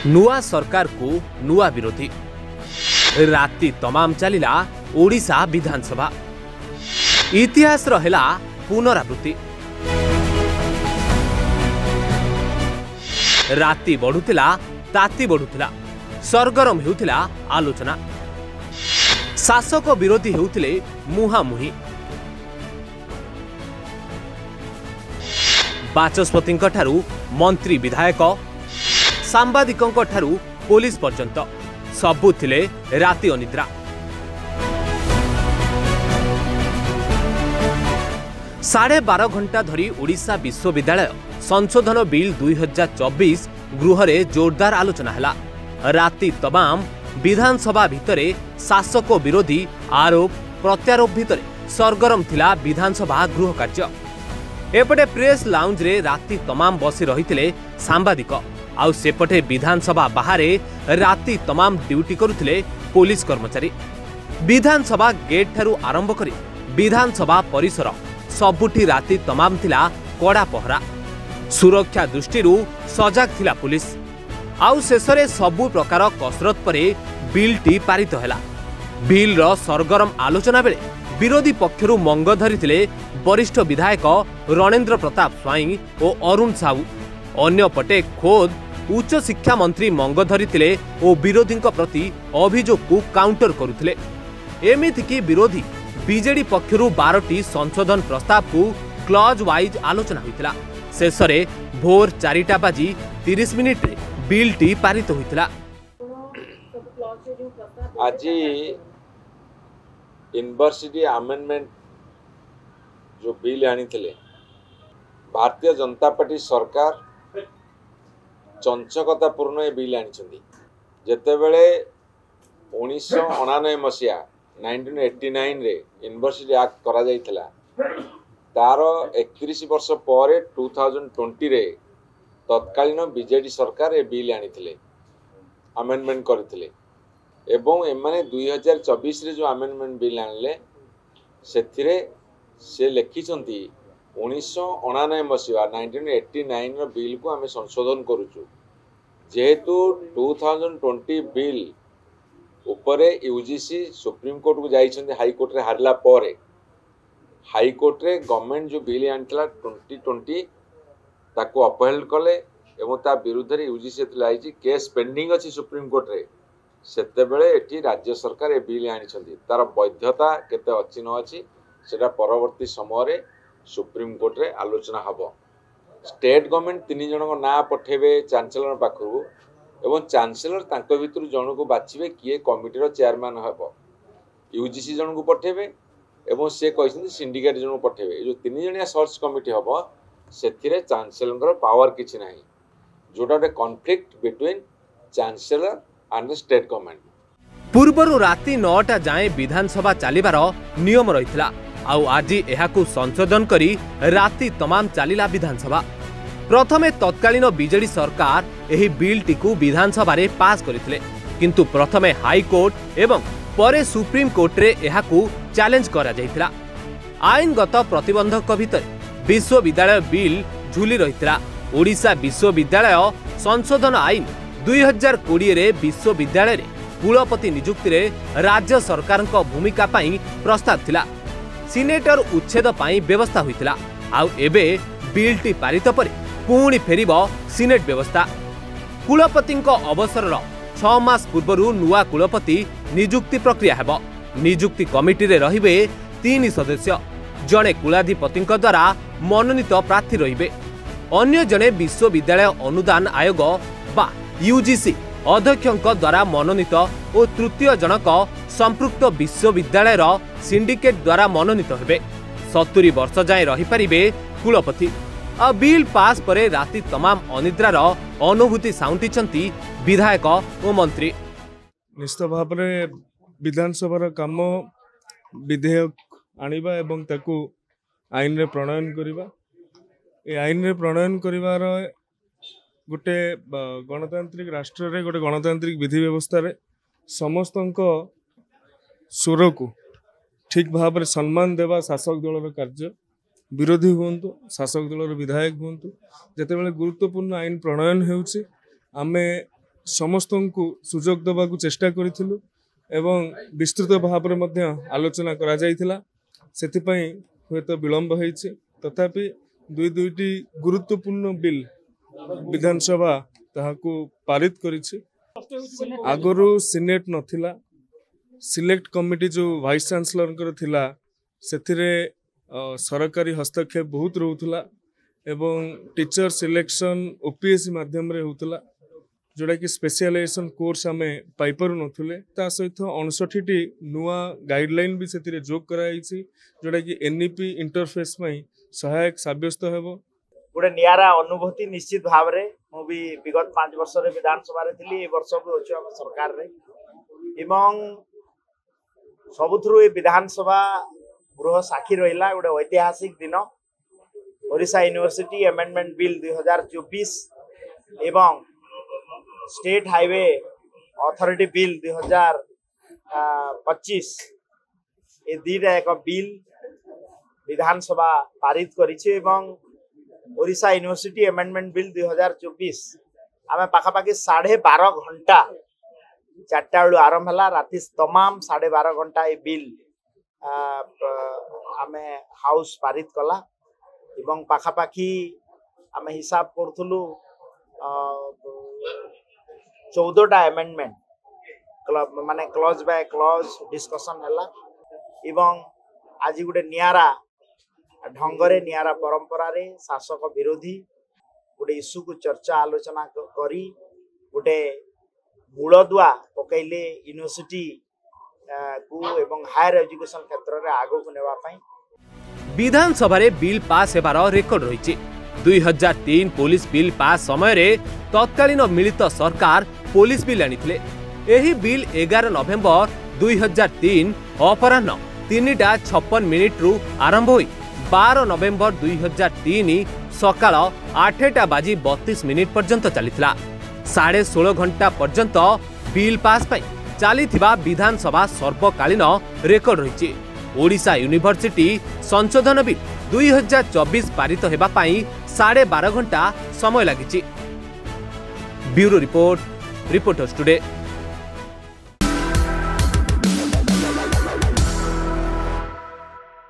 नुआ सरकार को नुआ विरोधी राति तमाम चलिला ओडिशा विधानसभा इतिहास रहिला पुनरावृत्ति। राति बढ़ुतिला ताती बढ़ुतिला सरगरम हेउतिला आलोचना। शासक विरोधी हेउतिले मुहामुही। बाचस्पति ठारू मंत्री विधायक सांबादिकों ठारू पुलिस पर्यंत सबु थिले राति अनिद्रा। साढ़े 12 घंटा धरी ओडिशा विश्वविद्यालय संशोधन बिल 2024 गृह रे जोरदार आलोचना हला। राति तमाम विधानसभा भितरे शासक विरोधी आरोप प्रत्यारोप भितरे सरगरम थिला विधानसभा गृह कार्य। एपटे प्रेस लाउंज रे राति तमाम बसी रहिथिले सांबादिक आउ सेपटे विधानसभा बाहरे राति तमाम ड्यूटी करुथिले पुलिस कर्मचारी। विधानसभा गेट ठारू आरंभ करी विधानसभा परिसर सबुठी राति तमाम थिला कड़ा पहरा। सुरक्षा दृष्टिरू सजाग थिला पुलिस। आउ शेषरे सबु प्रकार कसरत परे बिल टी पारित हैला। बिल रो सरगरम आलोचना बेले विरोधी पक्षरु मंग धरिथिले वरिष्ठ विधायक रणेंद्र प्रताप स्वाई और अरुण साहू। अन्य पटे खोद उच्च शिक्षा मंत्री मंग धरिथिले और विरोधी प्रति अभियोग को काउंटर करुथिले। एमिथिकी विरोधी बीजेडी पक्षरु 12टी संशोधन प्रस्ताव को क्लॉज वाइज आलोचना होइतिला। शेषरे भोर 4टा बाजी 30 मिनिट रे बिल टी पारित होइतिला। आज यूनिवर्सिटी अमेंडमेंट जो बिल आनी भारतीय जनता पार्टी सरकार चंचकतापूर्ण ये बिल आनी। जितेबले 1999 मसीहा 1989 रे यूनिवर्सिटी एक्ट करा जाइथिला तार 31 वर्ष पर 2020 रे तत्कालीन बीजेडी सरकार ये बिल आनी अमेंडमेंट करथिले एवं एमाने 2024 रे जो अमेंडमेंट बिल आनले सेथिरे से लिखिछंती 1999 मसीहा 1989 रो बिल को आमे संशोधन करूछु। जेहेतु 2020 बिल उपरे यूजीसी सुप्रीम कोर्ट को जाइछंती हाई कोर्ट रे हारला परे हाई कोर्ट रे गवर्नमेंट जो बिल आनतला 2020 ताको अपहेल्ड कले एवं ता विरुद्ध रे यूजीसी लाइछि केस पेंडिंग अछि सुप्रीम कोर्ट रे। सेते बेले एठी राज्य सरकार ए बिल आनिछंती तार वैधता केते अछि न अछि सेटा परवर्ती समय रे सुप्रीम कोर्ट रे आलोचना हबो। स्टेट गवर्नमेंट 3 जन को ना पठेबे चांसलर पाखरु एवं चांसलर तांको भितरु जन को बाछिबे किए कमिटी रो चेयरमैन हबो। यूजीसी जन को पठेबे एवं से कहिसंती सिंडिकेट जन को पठेबे। जो 3 जनिया सर्च कमिटी हबो सेथिरे चांसलर पावर किछि नाही जोटा conflict between chancellor and state government. पूर्वरु राति 9टा जाए विधानसभा चलिबार नियम रहितला। आउ आज एहाकु संशोधन करी राति तमाम चलिला विधानसभा। प्रथमे तत्कालीन बीजेडी सरकार एही बिल टिकु विधानसभा रे पास करिथिले किंतु प्रथमे हाई कोर्ट एवं परे सुप्रीम कोर्ट रे एहाकु चैलेंज करा जाइथिला। आईनगत प्रतिबंधक भितरे विश्वविद्यालय बिल झुली रहिथिला। ओडिशा विश्वविद्यालय संशोधन आईन 2020 रे विश्वविद्यालय रे कुलपति नियुक्ति रे राज्य सरकार भूमिका पाई प्रस्ताव थिला। सिनेटर उच्छेद पाई व्यवस्था होइतिला। आउ एबे बिल टी पारित परे पुणी फेरिबो सिनेट व्यवस्था। कुलपति अवसर 6 मास पूर्वरु नुआ कुलपति नियुक्ति प्रक्रिया हेबो। नियुक्ति कमिटी रे रहिबे 3 सदस्य। जणे कुलाधिपति द्वारा मनोनीत प्रार्थी रहिबे। अन्य जणे विश्वविद्यालय अनुदान आयोग बा यूजीसी अध्यक्षों द्वारा मनोनीत और तृतीय जनक संपृक्त विश्वविद्यालय सिंडिकेट द्वारा मनोनीत हेबे। 70 वर्ष जाए रही पारिबे कुलपति। आ बिल पास परे राति तमाम अनिद्रार अनुभूति साउंटिचंती विधायक और मंत्री। निश्चित भाव में विधानसभा काम विधेयक आनिबा एवं ताकू आईन रे प्रणयन करिबा। ए आईन रे प्रणयन करिवार गोटे गणतांत्रिक राष्ट्र रे गोटे गणतांत्रिक विधि व्यवस्था रे समस्तंक स्वर को ठीक भाव में सम्मान देवा शासक दलर कार्य। विरोधी हूँ शासक दलर विधायक हूँ जितेबाला गुरुत्वपूर्ण आईन प्रणयन होउछि आमे समस्त को सुजोग देवाक चेष्टा करूँ एवं विस्तृत भाव में आलोचना करा जायथिला सेथिपई हुएत विलंब होईछि तथापि दुईटी गुरुत्वपूर्ण बिल विधानसभा ताहाकू पारित करिछि। आगरू सिनेट नथिला सिलेक्ट कमिटी जो वाइस चांसलर थिला सेथिरे सरकारी हस्तक्षेप बहुत रोथुला एवं टीचर सिलेक्शन ओपीएससी माध्यम रे होतला जोड़ा कि स्पेशलाइजेशन कोर्स आम पाइपर नथुले ता सहित 59टी नुआ गाइडलाइन भी से जोग कराई जोड़ा कि एनईपी इंटरफेस में सहायक साब्यस्त हेबो। गोटे नियारा अनुभूति निश्चित भाव में मुझे विगत 5 वर्ष विधानसभा थी ए वर्ष भी अच्छे आम सरकार रे एवं सबुथु विधानसभा गृह साक्षी रहा गोटे ऐतिहासिक दिन ओडिशा यूनिवर्सिटी अमेंडमेंट बिल 2024 एवं स्टेट हाईवे अथॉरिटी बिल 2025 ए दुईटा एक बिल विधानसभा पारित करिछि एवं ओडिशा यूनिवर्सिटी अमेंडमेंट बिल 2024 आम पाखापाखि 12.5 घंटा 4टा बेलू आरंभ है राति तमाम 12.5 घंटा ये बिल आम हाउस पारित कला एवं पाखापाखि आम हिसाब करूँ 14टा अमेंडमेंट माने क्लॉज बाय क्लॉज डिस्कशन है एवं आज गोटे नियारा ढंगरे नियारा परंपरा रे शासक विरोधी गोटे इश्यू को चर्चा आलोचना करी गोटे मूलदुआ पकईले यूनिवर्सिटी को एवं हायर एजुकेशन क्षेत्र में आगो को नेवा पाई। विधानसभा रे बिल पास हेबार रेकर्ड रही 2003 पुलिस बिल पास समय रे तत्कालीन मिलित सरकार पुलिस बिल आनिथिले। एही बिल 11 नवेम्बर 2003 अपराह्न 3:56 रु आरंभ होई 12 नवेम्बर 2003 सकाळ 8:32 पर्यंत चलिथिला। 16.5 घंटा पर्यंत बिल पास पाई चलिथिबा विधानसभा सर्वकालीन रेकर्ड रही। ओडिशा यूनिवर्सिटी संशोधन बिल 2024 पारित हेबा पाई 12.5 घंटा समय लागिछि। Bureau report, reporters today.